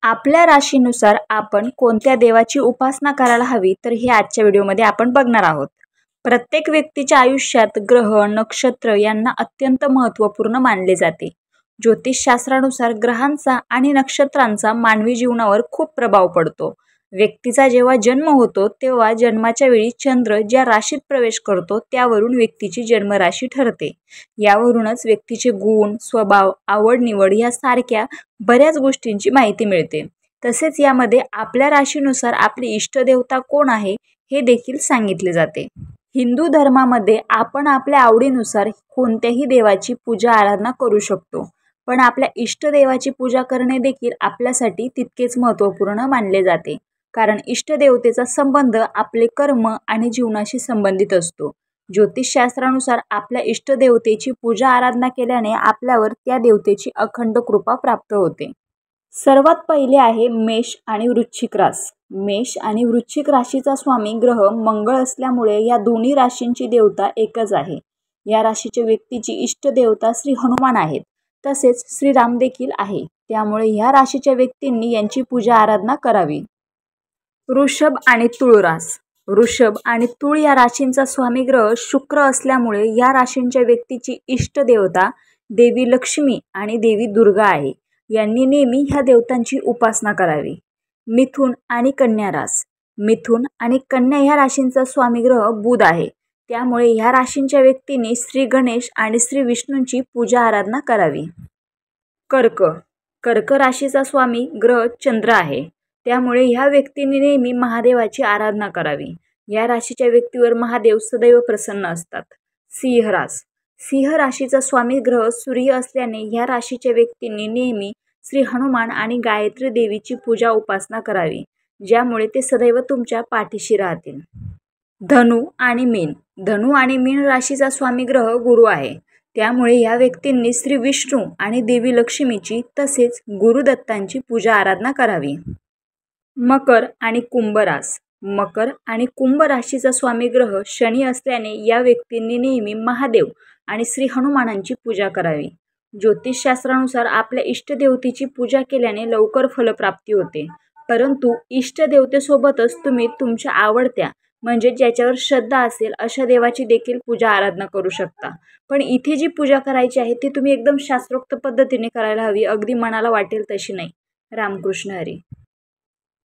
आपल्या राशीनुसार आपण कोणत्या देवाची उपासना करायला हवी तर हे आजच्या व्हिडिओमध्ये आपण बघणार आहोत. प्रत्येक व्यक्तीच्या आयुष्यात ग्रह नक्षत्र यांना अत्यंत महत्त्वपूर्ण मानले जाते. ज्योतिषशास्त्रानुसार ग्रहांचा आणि नक्षत्रांचा मानवी जीवनावर खूप प्रभाव पडतो. व्यक्तीचा जेव्हा जन्म होतो तेव्हा जन्माच्या वेळी चंद्र ज्या राशीत प्रवेश करतो त्यावरून व्यक्तीची जन्मराशी ठरते. यावरूनच व्यक्तीचे गुण, स्वभाव, आवड-निवड यासारख्या बऱ्याच गोष्टींची माहिती मिळते. तसेच यामध्ये आपल्या राशीनुसार आपली इष्टदेवता कोण आहे हे देखील सांगितले जाते. हिंदू धर्मामध्ये आपण आपल्या आवडीनुसार कोणत्याही देवाची पूजा आराधना करू शकतो, पण आपल्या इष्टदेवाची पूजा करणे देखील आपल्यासाठी तितकेच महत्त्वपूर्ण मानले जाते. कारण इष्टदेवतेचा संबंध आपले कर्म आणि जीवनाशी संबंधित असतो. ज्योतिषशास्त्रानुसार आपल्या इष्टदेवतेची पूजा आराधना केल्याने आपल्यावर त्या देवतेची अखंड कृपा प्राप्त होते. सर्वात पहिले आहे मेष आणि वृश्चिक रास. मेष आणि वृश्चिक राशीचा स्वामी ग्रह मंगळ असल्यामुळे या दोन्ही राशींची देवता एकच आहे. या राशीच्या व्यक्तीची इष्टदेवता श्री हनुमान आहेत. तसेच श्रीराम देखील आहे. त्यामुळे ह्या राशीच्या व्यक्तींनी यांची पूजा आराधना करावी. वृषभ आणि तुळ रास. वृषभ आणि तुळ या राशींचा स्वामी ग्रह शुक्र असल्यामुळे या राशींच्या व्यक्तीची इष्टदेवता देवी लक्ष्मी आणि देवी दुर्गा आहे. यांनी नेहमी ह्या देवतांची उपासना करावी. मिथुन आणि कन्या रास. मिथुन आणि कन्या ह्या राशींचा स्वामी ग्रह बुध आहे. त्यामुळे ह्या राशींच्या व्यक्तींनी श्री गणेश आणि श्री विष्णूंची पूजा आराधना करावी. कर्क. कर्क राशीचा स्वामी ग्रह चंद्र आहे. त्यामुळे ह्या व्यक्तींनी नेहमी महादेवाची आराधना करावी. या राशीच्या व्यक्तीवर महादेव सदैव प्रसन्न असतात. सिंह रास. सिंह राशीचा स्वामी ग्रह सूर्य असल्याने ह्या राशीच्या व्यक्तींनी नेहमी श्री हनुमान आणि गायत्री देवीची पूजा उपासना करावी, ज्यामुळे ते सदैव तुमच्या पाठीशी राहतील. धनु आणि मीन. धनु आणि मीन राशीचा स्वामी ग्रह गुरु आहे. त्यामुळे या व्यक्तींनी श्री विष्णू आणि देवी लक्ष्मीची तसेच गुरुदत्तांची पूजा आराधना करावी. मकर आणि कुंभ रास. मकर आणि कुंभ राशीचा स्वामी ग्रह शनी असल्याने या व्यक्तींनी नेहमी महादेव आणि श्री हनुमानांची पूजा करावी. ज्योतिषशास्त्रानुसार आपल्या इष्टदेवतेची पूजा केल्याने लवकर फलप्राप्ती होते. परंतु इष्टदेवतेसोबतच तुम्ही तुमच्या आवडत्या म्हणजे ज्याच्यावर श्रद्धा असेल अशा देवाची देखील पूजा आराधना करू शकता. पण इथे जी पूजा करायची आहे ती तुम्ही एकदम शास्त्रोक्त पद्धतीने करायला हवी, अगदी मनाला वाटेल तशी नाही. रामकृष्ण हरी.